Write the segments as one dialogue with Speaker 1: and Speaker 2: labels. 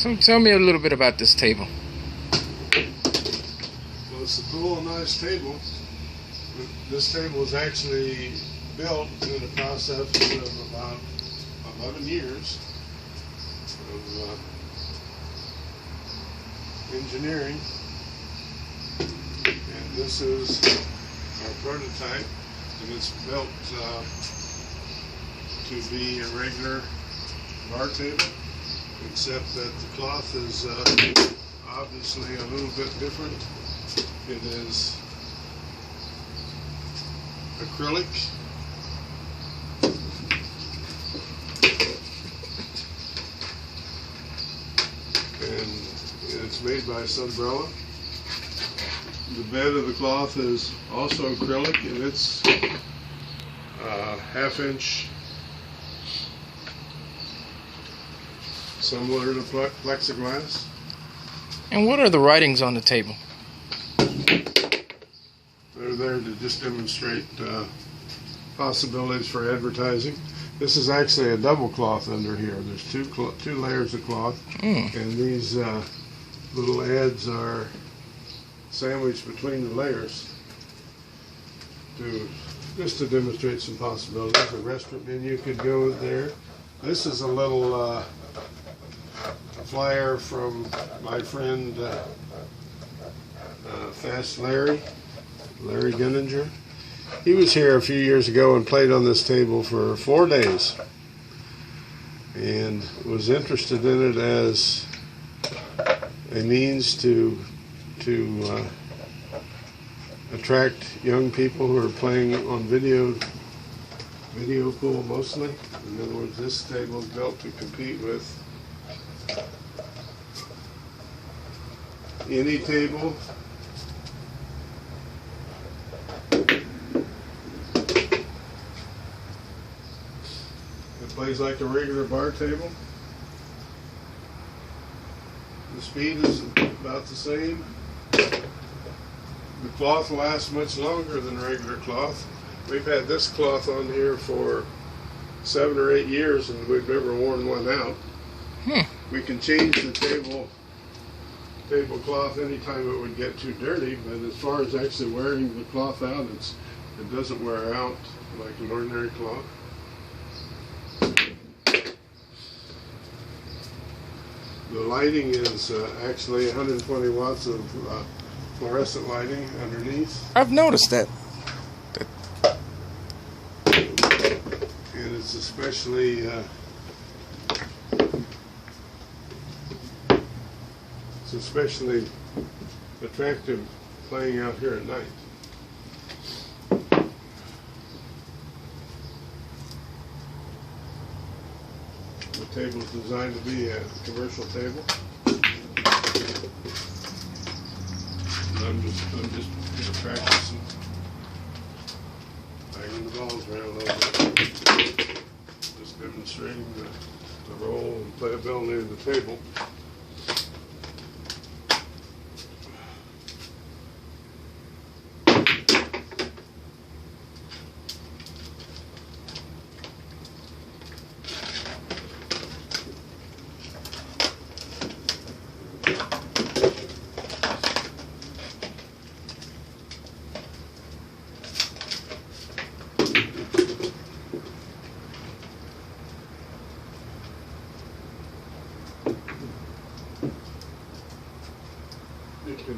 Speaker 1: So tell me a little bit about this table.
Speaker 2: Well, it's the Poolonice table. This table was actually built in the process of about 11 years of engineering. And this is our prototype, and it's built to be a regular bar table, except that the cloth is obviously a little bit different. It is acrylic, and it's made by Sunbrella. The bed of the cloth is also acrylic, and it's half-inch, similar to plexiglass.
Speaker 1: And what are the writings on the table?
Speaker 2: They're there to just demonstrate possibilities for advertising. This is actually a double cloth under here. There's two layers of cloth, and these little ads are sandwiched between the layers just to demonstrate some possibilities. A restaurant menu could go there. This is a little flyer from my friend Fast Larry Gunninger. He was here a few years ago and played on this table for 4 days and was interested in it as a means to attract young people who are playing on video pool mostly. In other words, this table is built to compete with any table that plays like a regular bar table. The speed is about the same. The cloth lasts much longer than regular cloth. We've had this cloth on here for 7 or 8 years and we've never worn one out. We can change the tablecloth anytime it would get too dirty, but as far as actually wearing the cloth out, it doesn't wear out like an ordinary cloth. The lighting is actually 120 watts of fluorescent lighting underneath.
Speaker 1: I've noticed that.
Speaker 2: And it's especially attractive playing out here at night. The table is designed to be a commercial table. I'm just going to practice and banging the balls around a little bit. Just demonstrating the role and playability of the table. You can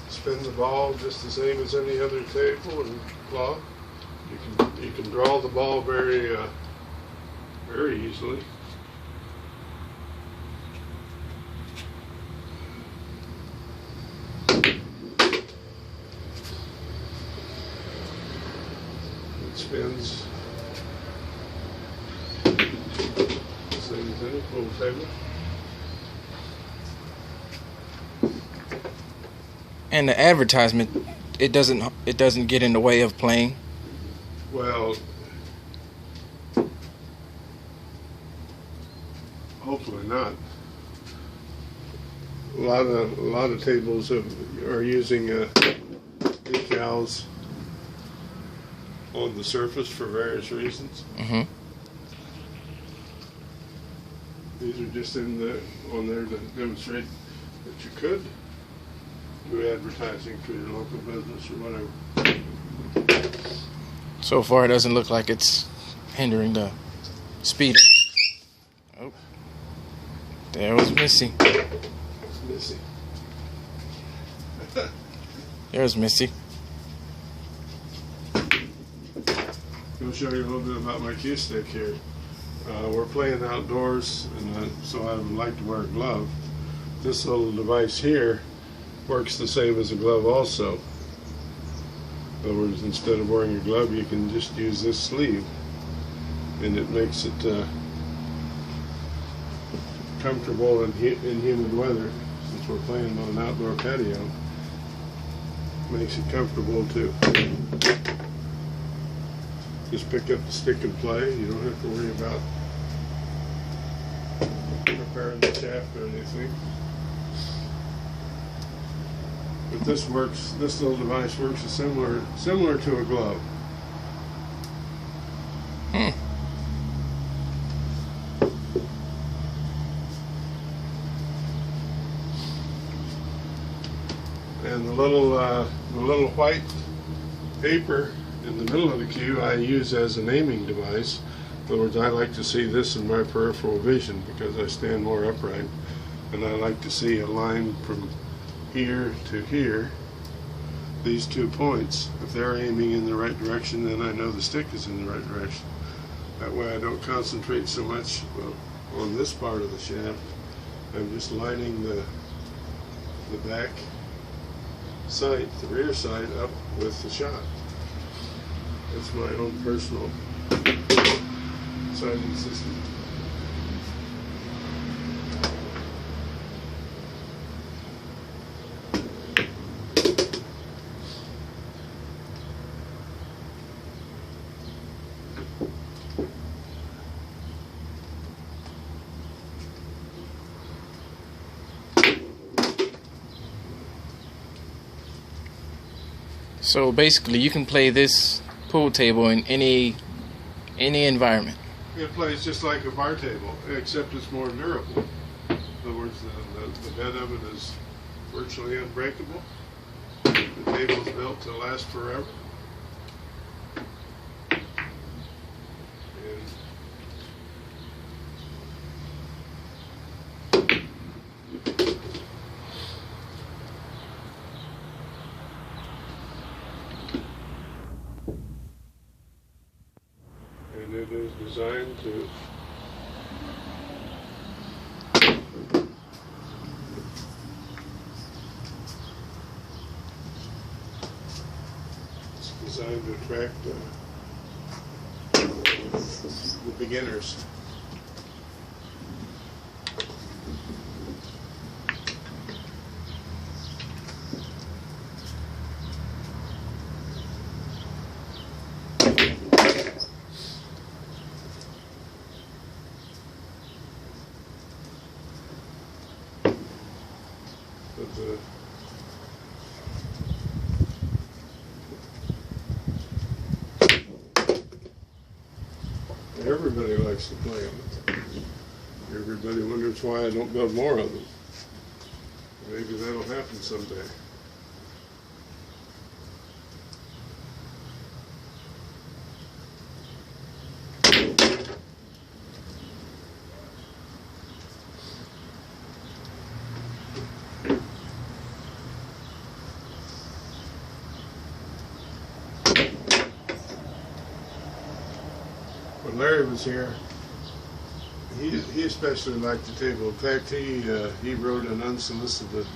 Speaker 2: spin the ball just the same as any other table and cloth. You can draw the ball very easily. It spins the same as any pool table.
Speaker 1: And the advertisement, it doesn't get in the way of playing.
Speaker 2: Well, hopefully not. A lot of tables are using decals on the surface for various reasons. These are just on there to demonstrate that you could do advertising for your local business or whatever.
Speaker 1: So far, it doesn't look like it's hindering the speed. Oh, there was Missy.
Speaker 2: Missy.
Speaker 1: There's Missy.
Speaker 2: I'll show you a little bit about my cue stick here. We're playing outdoors, and so I would like to wear a glove. This little device here works the same as a glove also. In other words, instead of wearing a glove, you can just use this sleeve, and it makes it comfortable in humid weather. Since we're playing on an outdoor patio, makes it comfortable too. Just pick up the stick and play. You don't have to worry about repairing the shaft or anything. But this works. This little device works similar to a glove. And the little white paper in the middle of the cue I use as an aiming device. In other words, I like to see this in my peripheral vision because I stand more upright, and I like to see a line from here to here, these 2 points. If they're aiming in the right direction, then I know the stick is in the right direction. That way I don't concentrate so much on this part of the shaft. I'm just lining the back sight, the rear sight, up with the shot. It's my own personal sighting system.
Speaker 1: So basically, you can play this pool table in any environment.
Speaker 2: It plays just like a bar table, except it's more durable. In other words, the bed of it is virtually unbreakable. The table's built to last forever. And it is designed to attract the beginners. But everybody likes to play them. Everybody wonders why I don't build more of them. Maybe that'll happen someday. When Larry was here, he especially liked the table. In fact, he wrote an unsolicited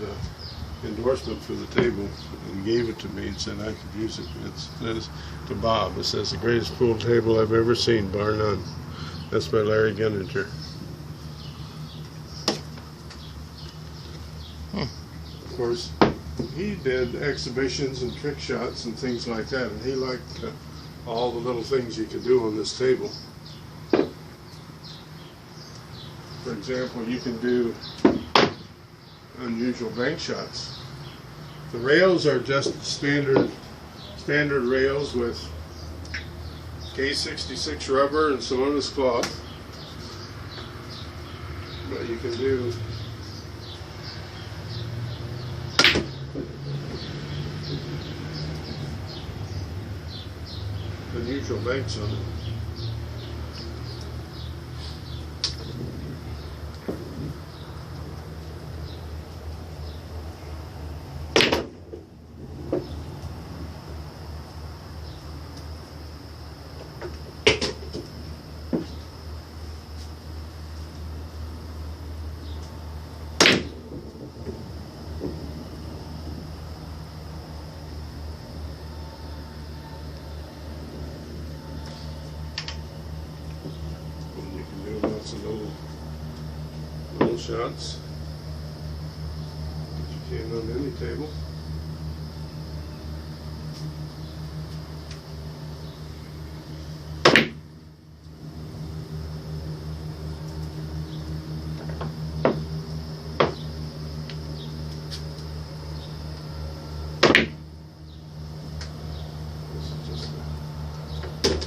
Speaker 2: endorsement for the table and gave it to me and said I could use it. It says to Bob, it says, "The greatest pool table I've ever seen, bar none." That's by Larry Gunninger. Of course, he did exhibitions and trick shots and things like that, and he liked all the little things you could do on this table. For example, you can do unusual bank shots. The rails are just standard rails with K66 rubber and Poolonice cloth. you can do the neutral banks on it. Lots of little shots that you can on any table. This is just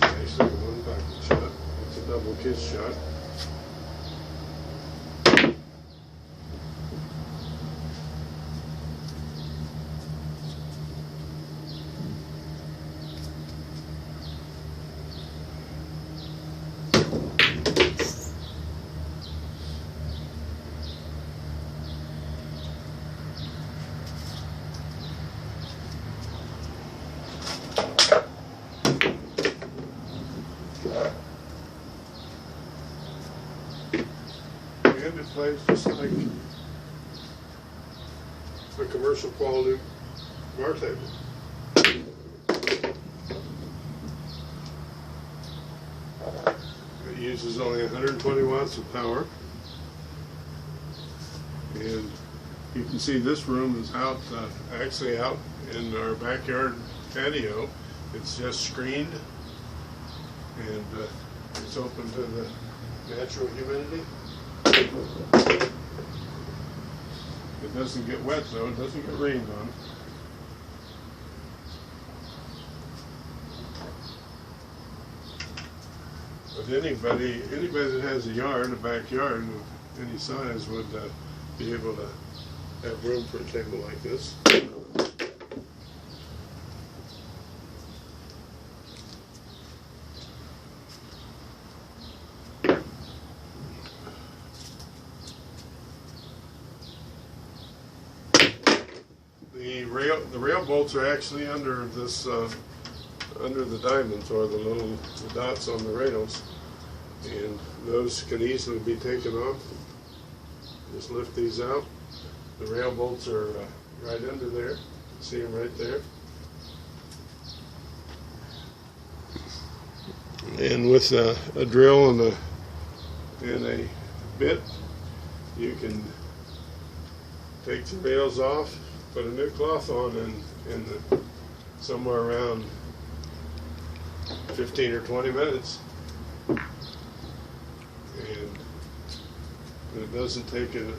Speaker 2: basically one backing shot. It's a double kiss shot. And it plays just like a commercial quality bar table. It uses only 120 watts of power, and you can see this room is out, actually out in our backyard patio. It's just screened, and it's open to the natural humidity. It doesn't get wet though, it doesn't get rained on. But anybody that has a yard, a backyard of any size would be able to have room for a table like this. The rail bolts are actually under this, under the diamonds, or the dots on the rails, and those can easily be taken off. Just lift these out. The rail bolts are right under there. You can see them right there. And with a drill and a bit, you can take the rails off, put a new cloth on in somewhere around 15 or 20 minutes. And it doesn't take a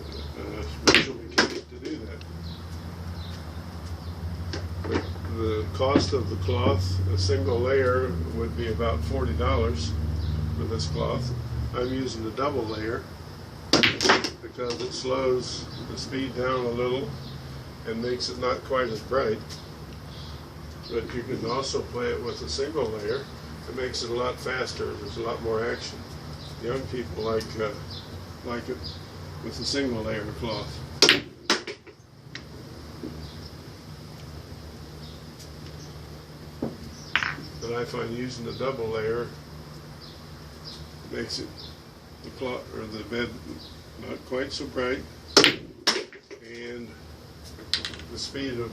Speaker 2: special mechanic to do that. The cost of the cloth, a single layer, would be about $40 for this cloth. I'm using a double layer because it slows the speed down a little and makes it not quite as bright. But you can also play it with a single layer. It makes it a lot faster. There's a lot more action. Young people like it with a single layer of cloth. But I find using a double layer makes it the cloth or the bed not quite so bright, and the speed of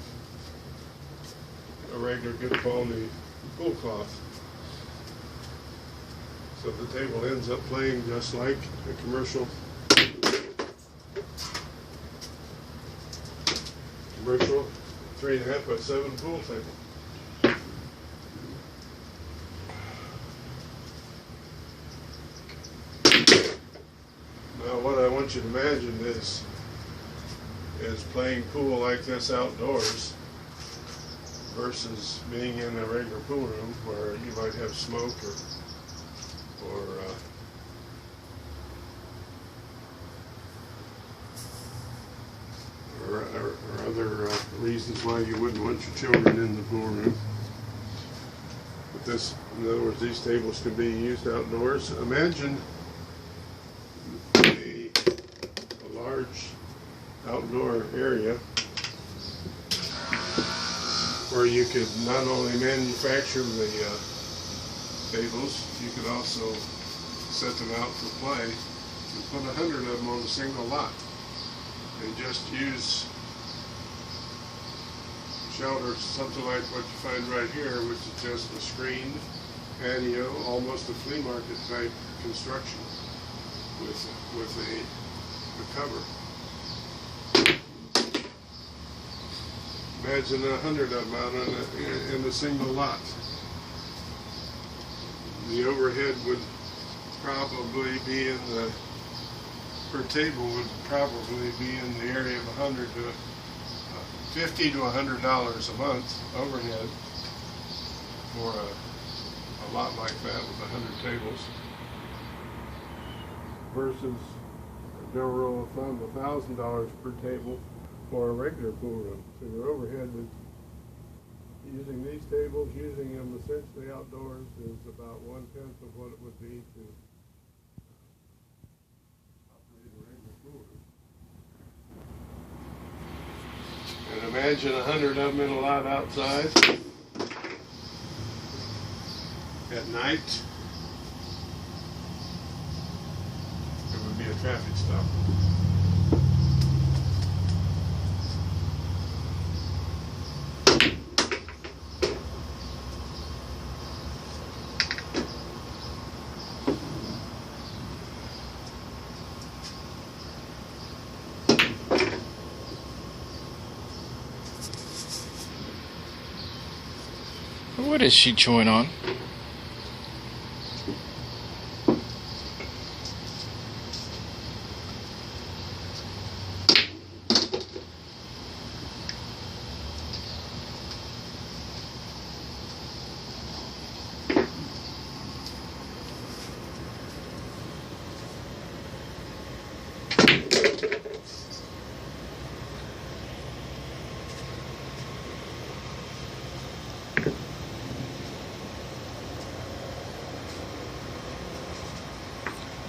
Speaker 2: a regular good quality pool cloth. So the table ends up playing just like a commercial 3.5 by 7 pool table. Now what I want you to imagine is playing pool like this outdoors versus being in a regular pool room where you might have smoke or or other reasons why you wouldn't want your children in the pool room. But this, in other words, these tables can be used outdoors. Imagine a large outdoor area where you could not only manufacture the tables, you could also set them out for play and put 100 of them on a single lot and just use shelter, something like what you find right here, which is just a screened patio, almost a flea market type construction with a cover. Imagine 100 of them out in a single lot. The overhead would probably be in the, per table would probably be in the area of $50 to $100 a month overhead for a lot like that with 100 tables, versus a general rule of thumb $1,000 per table for a regular pool room. So your overhead is, using these tables, using them essentially outdoors, is about 1/10 of what it would be to operate a regular pool room. And imagine 100 of them in a lot outside at night. It would be a traffic stop.
Speaker 1: What is she chewing on?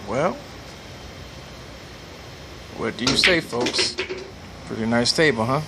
Speaker 1: Well, what do you say, folks? Pretty nice table, huh?